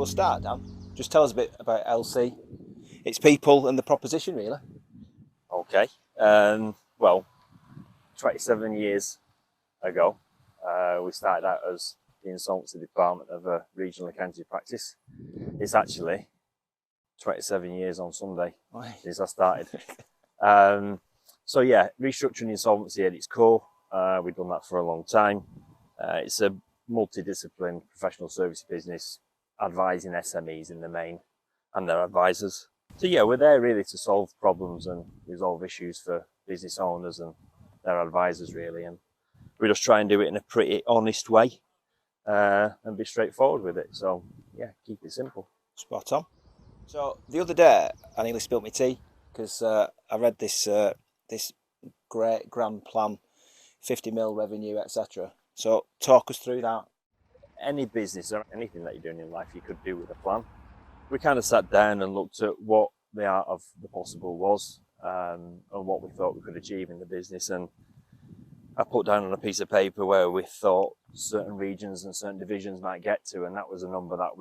we'll start, Dan. Just tell us a bit about LC, its people and the proposition, really. Okay. Well, 27 years ago, we started out as the insolvency department of a regional accounting practice. It's actually 27 years on Sunday since I started. So yeah, restructuring insolvency at its core. We've done that for a long time. It's a multidisciplinary professional service business, advising SMEs in the main and their advisors. So yeah, we're there really to solve problems and resolve issues for business owners and their advisors really. And we just try and do it in a pretty honest way and be straightforward with it. So yeah, keep it simple. Spot on. So the other day, I nearly spilt my tea because I read this great grand plan, 50 mil revenue, etc. So talk us through that. Any business or anything that you're doing in life, you could do with a plan. We kind of sat down and looked at what the art of the possible was and what we thought we could achieve in the business. And I put down on a piece of paper where we thought certain regions and certain divisions might get to, and that was a number that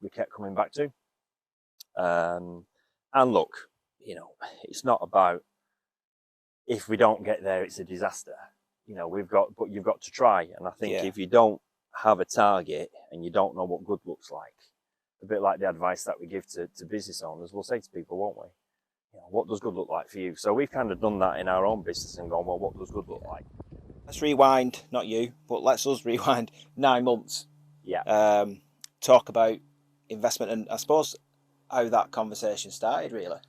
we kept coming back to. And look, it's not about if we don't get there, it's a disaster. But you've got to try. And I think if you don't have a target and you don't know what good looks like, a bit like the advice that we give to business owners, we'll say to people, won't we? What does good look like for you? So we've kind of done that in our own business and gone, well, what does good look like? Let's rewind, not you, but let's us rewind 9 months. Yeah. Talk about investment and I suppose how that conversation started, really.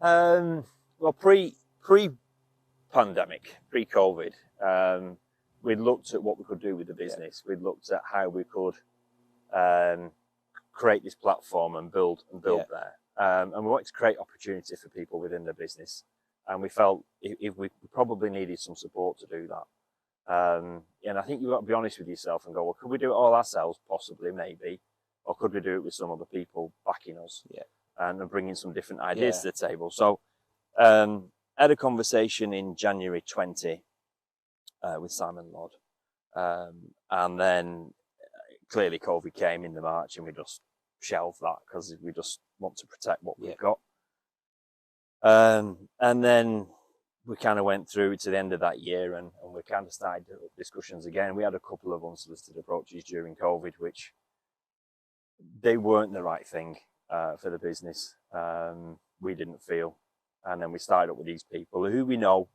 Well, pre-pandemic, pre-COVID, we looked at what we could do with the business. We looked at how we could create this platform and build there. And we wanted to create opportunity for people within the business. And we felt if we probably needed some support to do that. And I think you've got to be honest with yourself and go, well, could we do it all ourselves? Possibly, maybe. Or could we do it with some other people backing us and bringing some different ideas to the table? So I had a conversation in January 20 with Simon Lord. And then clearly COVID came in the March and we just shelved that because we just want to protect what we've got. And then we kind of went through to the end of that year and we kind of started discussions again. We had a couple of unsolicited approaches during COVID, which they weren't the right thing for the business. We didn't feel. And then we started up with these people who we know.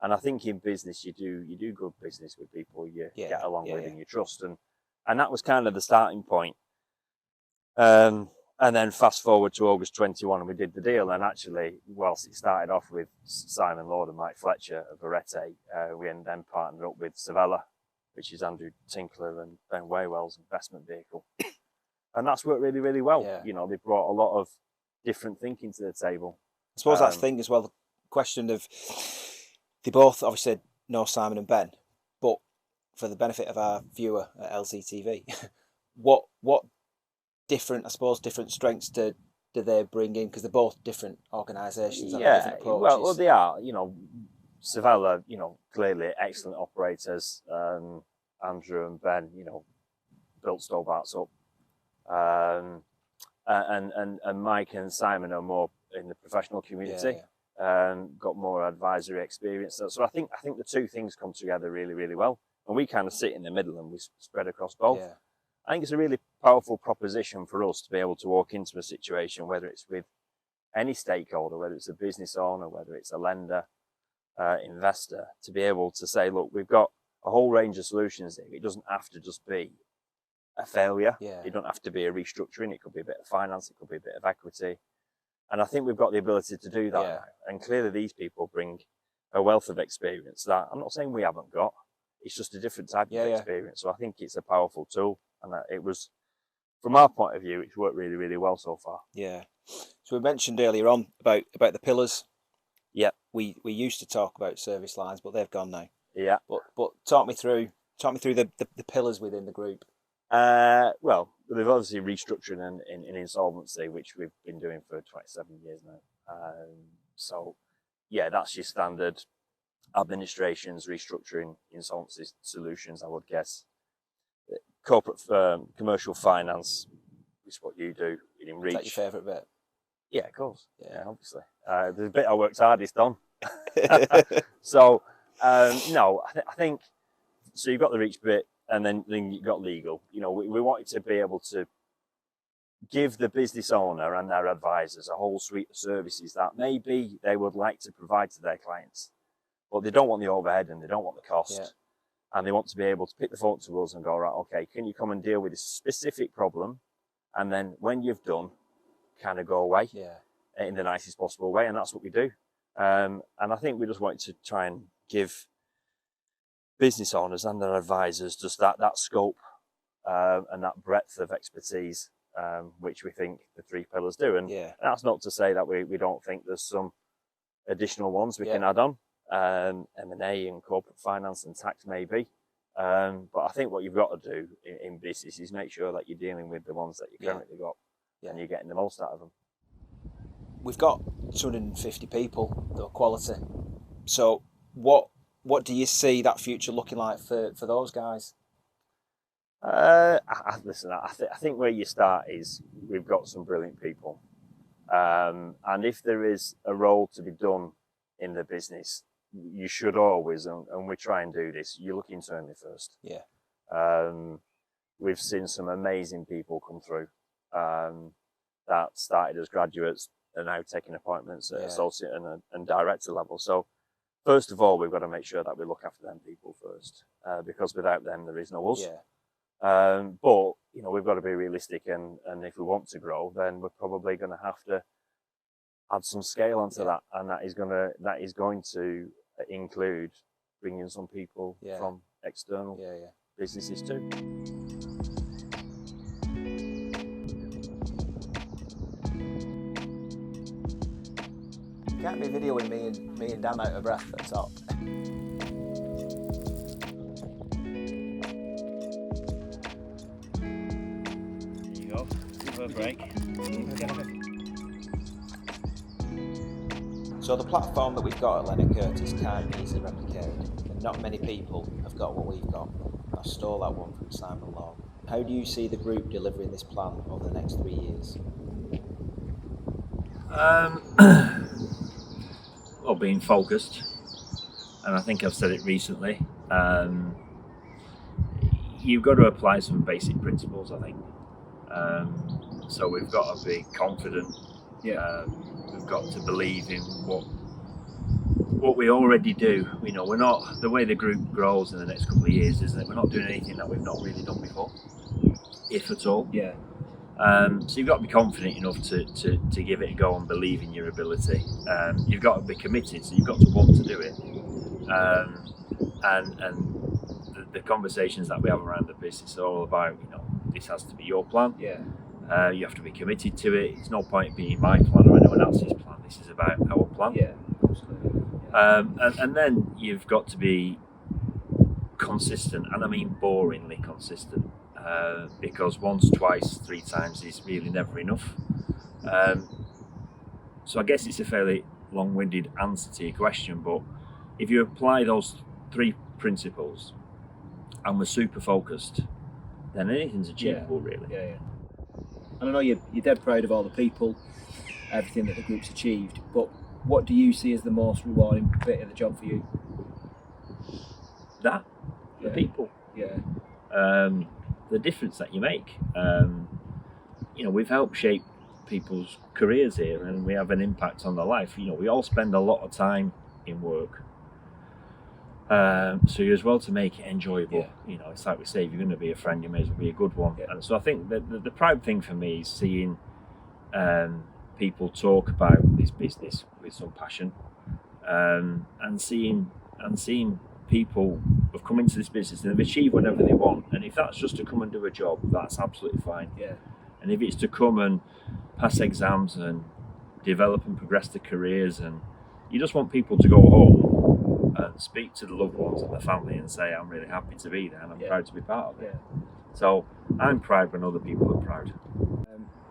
And I think in business, you do good business with people you get along with and you trust. And that was kind of the starting point. And then fast forward to August 21 and we did the deal. And actually, whilst it started off with Simon Lord and Mike Fletcher of Verete, we then partnered up with Savella, which is Andrew Tinkler and Ben Waywell's investment vehicle. And that's worked really, really well. Yeah. They brought a lot of different thinking to the table. I suppose that's the thing as well, the question of, they both obviously know Simon and Ben, but for the benefit of our viewer at LCTV, what different strengths do they bring in? Because they're both different organisations. Yeah, well, they are. Savella, clearly excellent operators. Andrew and Ben, built Stobarts up. And Mike and Simon are more in the professional community. Got more advisory experience. So I think the two things come together really, really well. And we kind of sit in the middle and we spread across both. Yeah. I think it's a really powerful proposition for us to be able to walk into a situation, whether it's with any stakeholder, whether it's a business owner, whether it's a lender, investor, to be able to say, look, we've got a whole range of solutions here. It doesn't have to just be a failure. Yeah. It don't have to be a restructuring. It could be a bit of finance. It could be a bit of equity. And I think we've got the ability to do that now. And clearly these people bring a wealth of experience that I'm not saying we haven't got. It's just a different type of experience. So I think it's a powerful tool. And it was, from our point of view, it's worked really, really well so far. Yeah. So we mentioned earlier on about the pillars. Yeah. We used to talk about service lines, but they've gone now. Yeah. But talk me through the pillars within the group. Well, they've obviously restructuring in insolvency, which we've been doing for 27 years now. So, yeah, that's your standard administrations, restructuring, insolvency solutions, I would guess. Corporate firm, commercial finance, is what you do in Is reach. that your favourite bit? Yeah, of course. Yeah. Yeah, obviously. The bit I worked hardest on. So, no, I think, so you've got the reach bit, and then you've got legal. You know, we wanted to be able to give the business owner and their advisors a whole suite of services that maybe they would like to provide to their clients, but they don't want the overhead and they don't want the cost. Yeah. And they want to be able to pick the phone to us and go, right, okay, can you come and deal with this specific problem? And then when you've done, kind of go away in the nicest possible way. And that's what we do. And I think we just wanted to try and give business owners and their advisors just that scope and that breadth of expertise, which we think the 3 pillars do. And that's not to say that we don't think there's some additional ones we can add on. M&A and corporate finance and tax maybe. But I think what you've got to do in business is make sure that you're dealing with the ones that you currently got and you're getting the most out of them. We've got 250 people, though, quality. So what do you see that future looking like for those guys? Listen, I think where you start is we've got some brilliant people. And if there is a role to be done in the business, you should always, and we try and do this, you look internally first. We've seen some amazing people come through that started as graduates and now taking appointments at associate and director level. So first of all, we've got to make sure that we look after them people first, because without them, there is no us. But, you know, we've got to be realistic, and if we want to grow, then we're probably going to have to add some scale onto that, and that is going to include bringing some people from external businesses too. You can't be videoing me and Dan out of breath at the top. There you go. Give her a break. So the platform that we've got at Leonard Curtis can't be easily replicated, and not many people have got what we've got. I stole that one from Simon Law. How do you see the group delivering this plan over the next 3 years? Well, being focused, and I think I've said it recently, you've got to apply some basic principles, I think. So we've got to be confident. We've got to believe in what we already do. You know, we're not, the way the group grows in the next couple of years is that we're not doing anything that we've not really done before, if at all. So you've got to be confident enough to give it a go and believe in your ability. You've got to be committed, so you've got to want to do it. And the conversations that we have around the business are all about, you know, this has to be your plan. You have to be committed to it. It's no point being my plan or anyone else's plan. This is about our plan. And then you've got to be consistent, and I mean boringly consistent. Because once, twice, 3 times is really never enough. So I guess it's a fairly long-winded answer to your question, but if you apply those 3 principles and we're super focused, then anything's achievable, really. And I know you're dead proud of all the people, everything that the group's achieved, but what do you see as the most rewarding bit of the job for you? The people. The difference that you make. You know, we've helped shape people's careers here, and we have an impact on their life. You know, we all spend a lot of time in work, so you as well to make it enjoyable. You know, it's like we say, if you're going to be a friend, you may as well be a good one. And so I think that the proud thing for me is seeing people talk about this business with some passion, and seeing people have come into this business and they've achieved whatever they want, and if that's just to come and do a job, that's absolutely fine. And if it's to come and pass exams and develop and progress their careers, and you just want people to go home and speak to the loved ones and the family and say, I'm really happy to be there and I'm proud to be part of it. So I'm proud when other people are proud.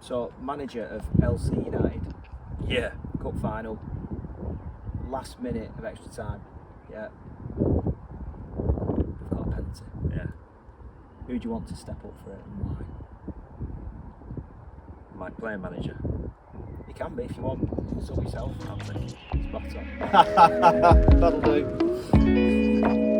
So manager of LC United, cup final, last minute of extra time, we've got a penalty. Who do you want to step up for it and why? my player manager. You can be if you want. Sub yourself. Spot on. That'll do.